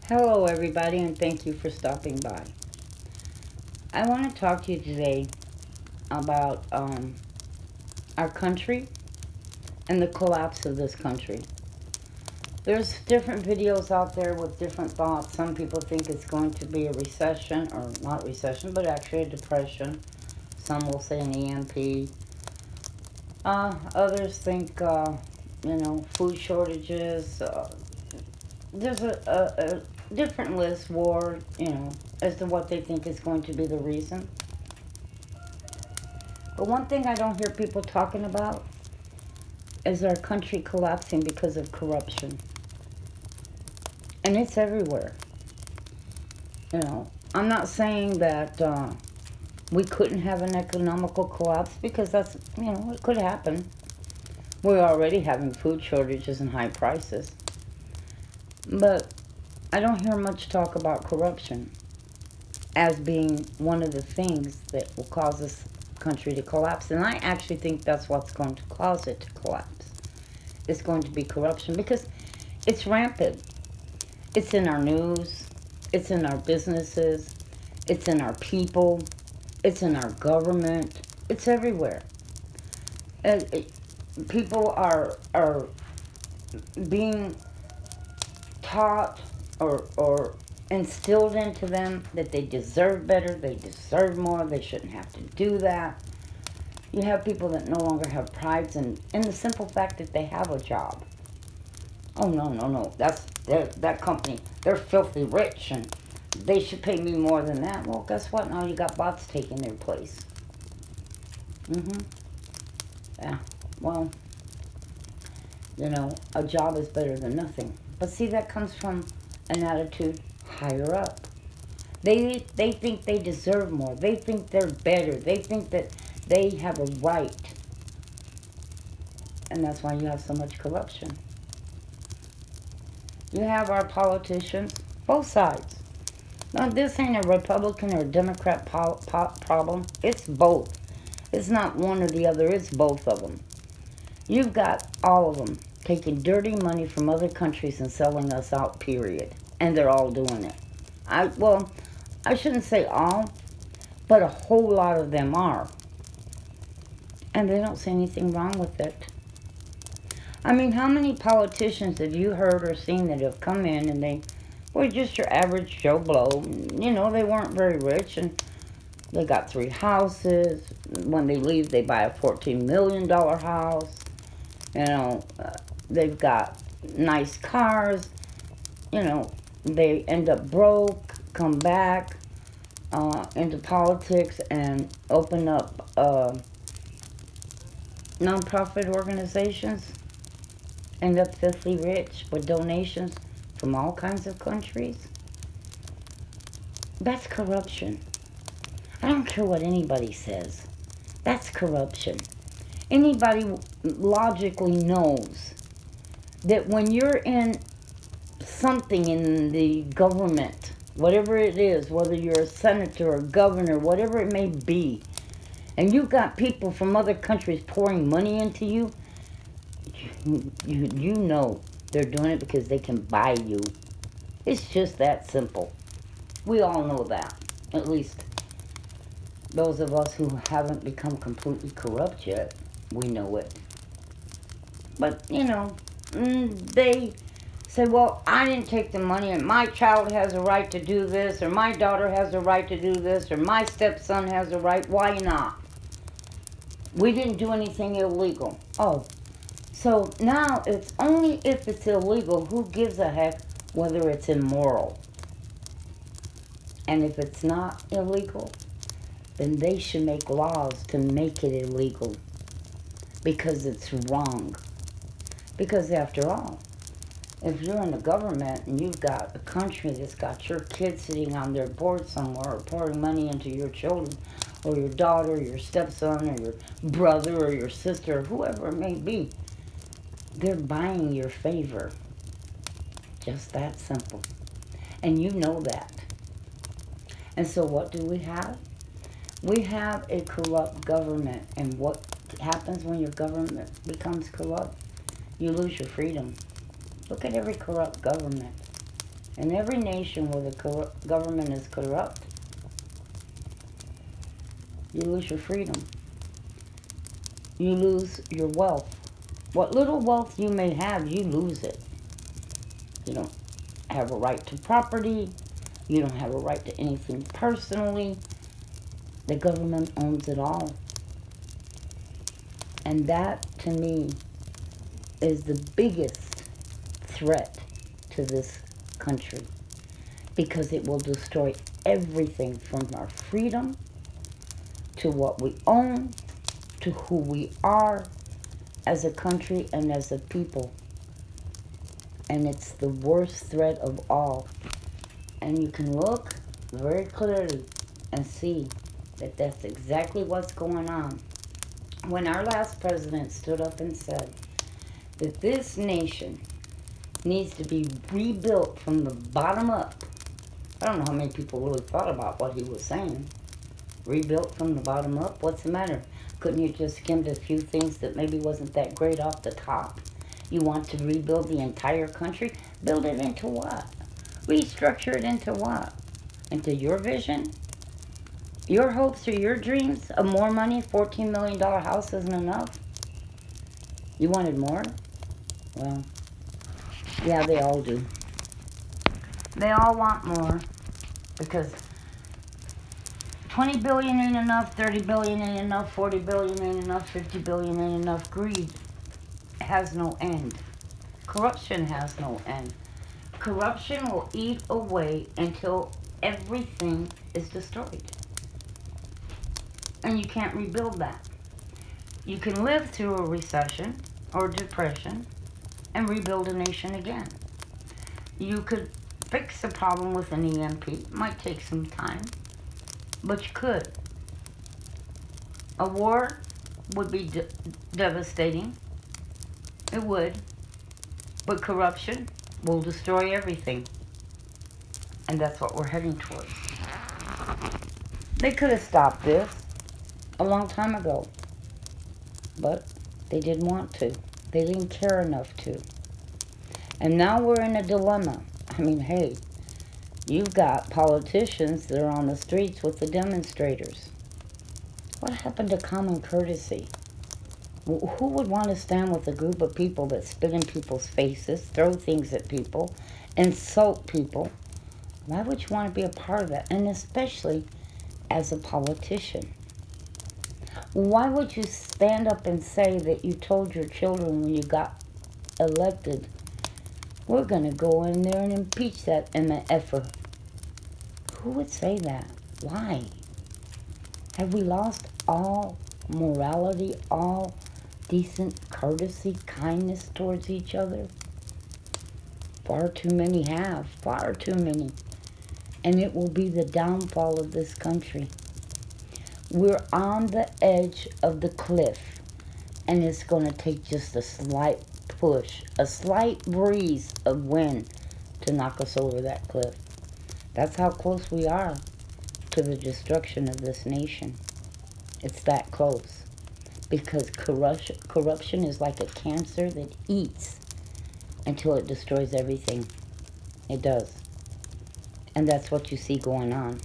Hello, everybody, and thank you for stopping by. I want to talk to you today about our country and the collapse of this country. There's different videos out there with different thoughts. Some people think it's going to be a recession, or not recession, but actually a depression. Some will say an EMP. Others think, food shortages. There's a different list, war, as to what they think is going to be the reason. But one thing I don't hear people talking about is our country collapsing because of corruption. And it's everywhere. I'm not saying that we couldn't have an economical collapse because it could happen. We're already having food shortages and high prices. But I don't hear much talk about corruption as being one of the things that will cause this country to collapse. And I actually think that's what's going to cause it to collapse. It's going to be corruption because it's rampant. It's in our news. It's in our businesses. It's in our people. It's in our government. It's everywhere. People are being taught or instilled into them that they deserve better, they deserve more, they shouldn't have to do that. You have people that no longer have pride in the simple fact that they have a job. Oh, no. That company, they're filthy rich and they should pay me more than that. Well, guess what? Now you got bots taking their place. Yeah. Well, a job is better than nothing. But see, that comes from an attitude higher up. They think they deserve more. They think they're better. They think that they have a right. And that's why you have so much corruption. You have our politicians, both sides. Now, this ain't a Republican or a Democrat problem. It's both. It's not one or the other. It's both of them. You've got all of them taking dirty money from other countries and selling us out, period. And they're all doing it. I shouldn't say all, but a whole lot of them are. And they don't see anything wrong with it. I mean, how many politicians have you heard or seen that have come in and they were just your average Joe Blow? They weren't very rich and they got 3 houses. When they leave, they buy a $14 million house. They've got nice cars. They end up broke, come back into politics and open up nonprofit organizations, end up filthy rich with donations from all kinds of countries. That's corruption. I don't care what anybody says. That's corruption. Anybody logically knows that when you're in something in the government, whatever it is, whether you're a senator or governor, whatever it may be, and you've got people from other countries pouring money into you, you know they're doing it because they can buy you. It's just that simple. We all know that. At least those of us who haven't become completely corrupt yet, we know it. But, they say, well, I didn't take the money and my child has a right to do this, or my daughter has a right to do this, or my stepson has a right. Why not? We didn't do anything illegal. Oh, so now it's only if it's illegal, who gives a heck whether it's immoral? And if it's not illegal, then they should make laws to make it illegal because it's wrong. Because after all, if you're in the government and you've got a country that's got your kid sitting on their board somewhere or pouring money into your children or your daughter or your stepson or your brother or your sister or whoever it may be, they're buying your favor. Just that simple. And you know that. And so what do we have? We have a corrupt government. And what happens when your government becomes corrupt? You lose your freedom. Look at every corrupt government. In every nation where the government is corrupt, you lose your freedom. You lose your wealth. What little wealth you may have, you lose it. You don't have a right to property. You don't have a right to anything personally. The government owns it all. And that, to me, is the biggest threat to this country, because it will destroy everything from our freedom to what we own to who we are as a country and as a people. And it's the worst threat of all. And you can look very clearly and see that that's exactly what's going on. When our last president stood up and said that this nation needs to be rebuilt from the bottom up, I don't know how many people really thought about what he was saying. Rebuilt from the bottom up? What's the matter? Couldn't you just skimmed a few things that maybe wasn't that great off the top? You want to rebuild the entire country? Build it into what? Restructure it into what? Into your vision? Your hopes or your dreams of more money? $14 million house isn't enough? You wanted more? Well, yeah, they all do. They all want more, because 20 billion ain't enough, 30 billion ain't enough, 40 billion ain't enough, 50 billion ain't enough. Greed has no end. Corruption has no end. Corruption will eat away until everything is destroyed. And you can't rebuild that. You can live through a recession or depression and rebuild a nation again. You could fix a problem with an EMP. It might take some time, but you could. A war would be devastating. It would. But corruption will destroy everything. And that's what we're heading towards. They could have stopped this a long time ago, but they didn't want to. They didn't care enough to. And now we're in a dilemma. I mean, hey, you've got politicians that are on the streets with the demonstrators. What happened to common courtesy? Who would want to stand with a group of people that spit in people's faces, throw things at people, insult people? Why would you want to be a part of that? And especially as a politician. Why would you stand up and say that you told your children when you got elected, we're going to go in there and impeach that MFer? Who would say that? Why? Have we lost all morality, all decent courtesy, kindness towards each other? Far too many have. Far too many. And it will be the downfall of this country. We're on the edge of the cliff, and it's going to take just a slight push, a slight breeze of wind to knock us over that cliff. That's how close we are to the destruction of this nation. It's that close. Because corruption is like a cancer that eats until it destroys everything. It does. And that's what you see going on.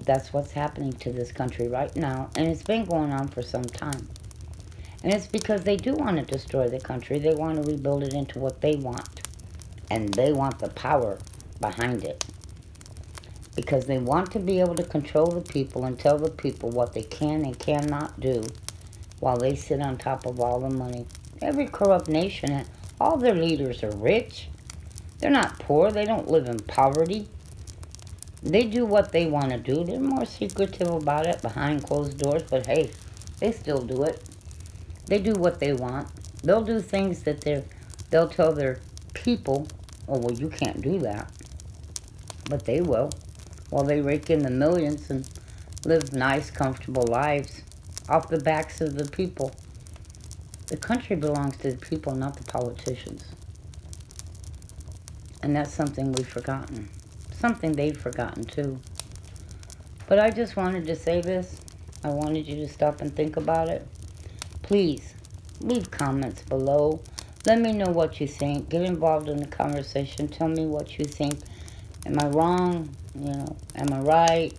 That's what's happening to this country right now, and it's been going on for some time. And it's because they do want to destroy the country. They want to rebuild it into what they want. And they want the power behind it. Because they want to be able to control the people and tell the people what they can and cannot do while they sit on top of all the money. Every corrupt nation, all their leaders are rich. They're not poor. They don't live in poverty. They do what they want to do. They're more secretive about it behind closed doors, but hey, they still do it. They do what they want. They'll do things that they'll tell their people, oh, well, you can't do that. But they will, while they rake in the millions and live nice, comfortable lives off the backs of the people. The country belongs to the people, not the politicians. And that's something we've forgotten. Something they've forgotten too. But I just wanted to say this. I wanted you to stop and think about it. Please, leave comments below. Let me know what you think. Get involved in the conversation. Tell me what you think. Am I wrong? Am I right?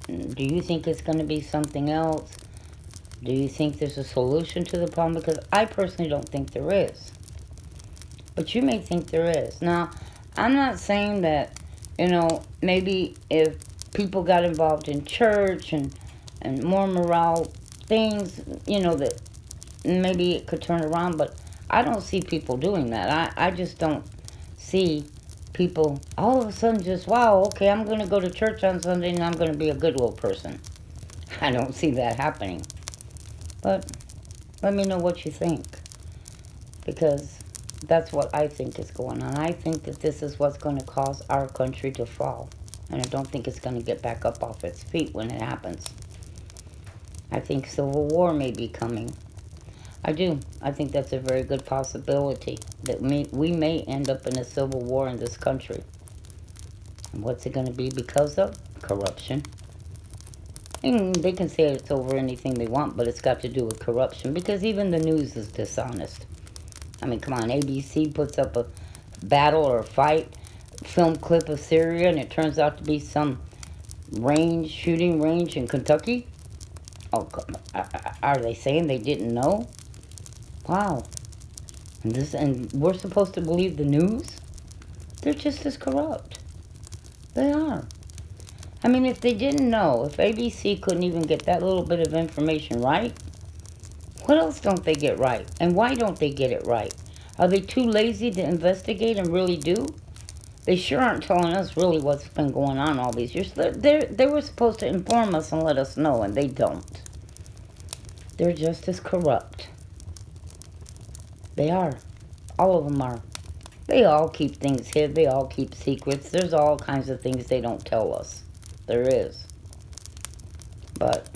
Do you think it's going to be something else? Do you think there's a solution to the problem? Because I personally don't think there is. But you may think there is. Now, I'm not saying that, maybe if people got involved in church and more morale things, that maybe it could turn around. But I don't see people doing that. I just don't see people all of a sudden just, wow, okay, I'm going to go to church on Sunday and I'm going to be a good little person. I don't see that happening. But let me know what you think. Because that's what I think is going on. I think that this is what's going to cause our country to fall. And I don't think it's going to get back up off its feet when it happens. I think civil war may be coming. I do. I think that's a very good possibility. That we may end up in a civil war in this country. And what's it going to be because of? Corruption. And they can say it's over anything they want, but it's got to do with corruption. Because even the news is dishonest. I mean, come on, ABC puts up a battle or a fight, film clip of Syria, and it turns out to be some shooting range in Kentucky? Oh, are they saying they didn't know? Wow. And we're supposed to believe the news? They're just as corrupt. They are. I mean, if they didn't know, if ABC couldn't even get that little bit of information right, what else don't they get right? And why don't they get it right? Are they too lazy to investigate and really do? They sure aren't telling us really what's been going on all these years. They were supposed to inform us and let us know, and they don't. They're just as corrupt. They are. All of them are. They all keep things hid. They all keep secrets. There's all kinds of things they don't tell us. There is. But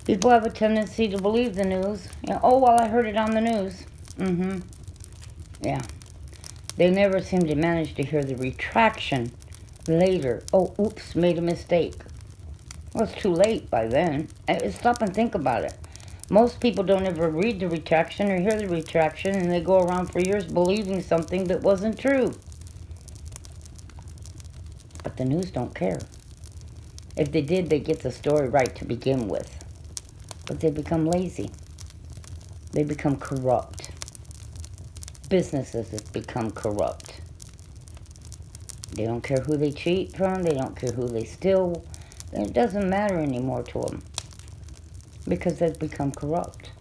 people have a tendency to believe the news. Oh, well, I heard it on the news. Yeah. They never seem to manage to hear the retraction later. Oh, oops, made a mistake. Well, it's too late by then. Stop and think about it. Most people don't ever read the retraction or hear the retraction, and they go around for years believing something that wasn't true. But the news don't care. If they did, they'd get the story right to begin with. But they become lazy. They become corrupt. Businesses have become corrupt. They don't care who they cheat from. They don't care who they steal. It doesn't matter anymore to them. Because they've become corrupt.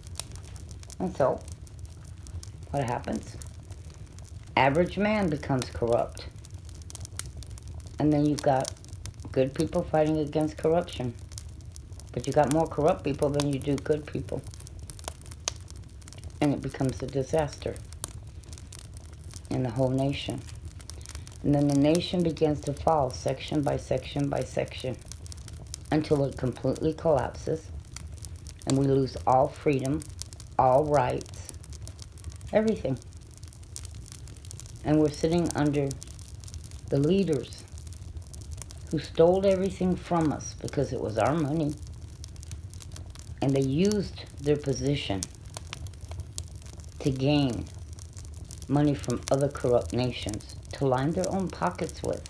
And so, what happens? Average man becomes corrupt. And then you've got good people fighting against corruption. But you got more corrupt people than you do good people. And it becomes a disaster in the whole nation. And then the nation begins to fall section by section by section until it completely collapses and we lose all freedom, all rights, everything. And we're sitting under the leaders who stole everything from us because it was our money. And they used their position to gain money from other corrupt nations to line their own pockets with.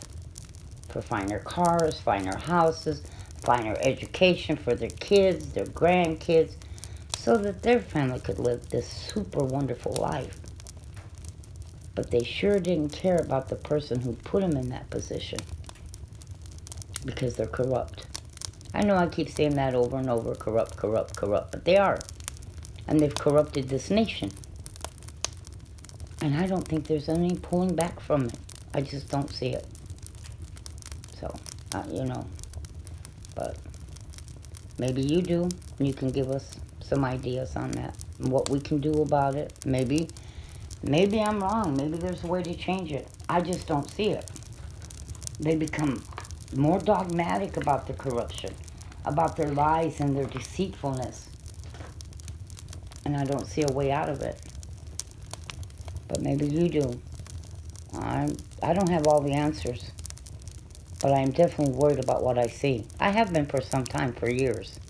For finer cars, finer houses, finer education for their kids, their grandkids, so that their family could live this super wonderful life. But they sure didn't care about the person who put them in that position because they're corrupt. I know I keep saying that over and over, corrupt, corrupt, corrupt, but they are. And they've corrupted this nation. And I don't think there's any pulling back from it. I just don't see it. So, but maybe you do, and you can give us some ideas on that and what we can do about it. Maybe I'm wrong. Maybe there's a way to change it. I just don't see it. They become more dogmatic about the corruption, about their lies and their deceitfulness. And I don't see a way out of it. But maybe you do. I don't have all the answers. But I'm definitely worried about what I see. I have been for some time, for years.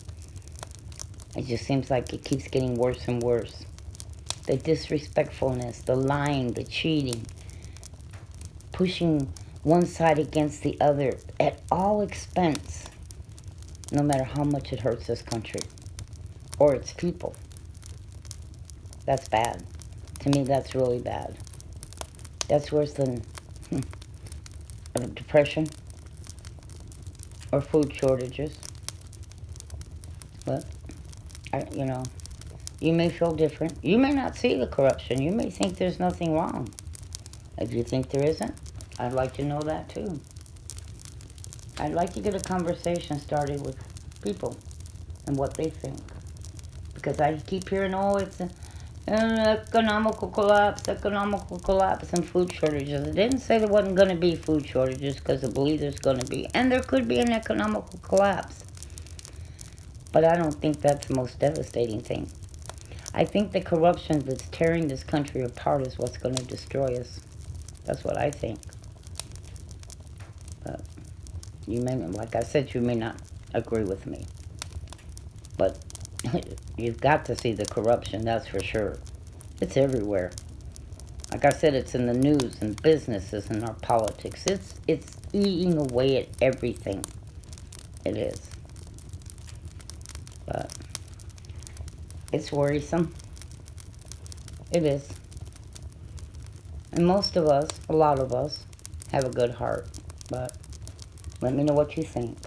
It just seems like it keeps getting worse and worse. the disrespectfulness, the lying, the cheating, pushing one side against the other at all expense, no matter how much it hurts this country or its people. That's bad. To me, that's really bad. That's worse than depression or food shortages. But, you may feel different. You may not see the corruption. You may think there's nothing wrong. If you think there isn't, I'd like to know that too. I'd like to get a conversation started with people and what they think. Because I keep hearing, it's an economical collapse, and food shortages. It didn't say there wasn't going to be food shortages, because I believe there's going to be. And there could be an economical collapse. But I don't think that's the most devastating thing. I think the corruption that's tearing this country apart is what's going to destroy us. That's what I think. But you may, like I said, you may not agree with me. But you've got to see the corruption, that's for sure. It's everywhere. Like I said, it's in the news and businesses and our politics. It's eating away at everything. It is. But it's worrisome. It is. And most of us, a lot of us, have a good heart. But let me know what you think.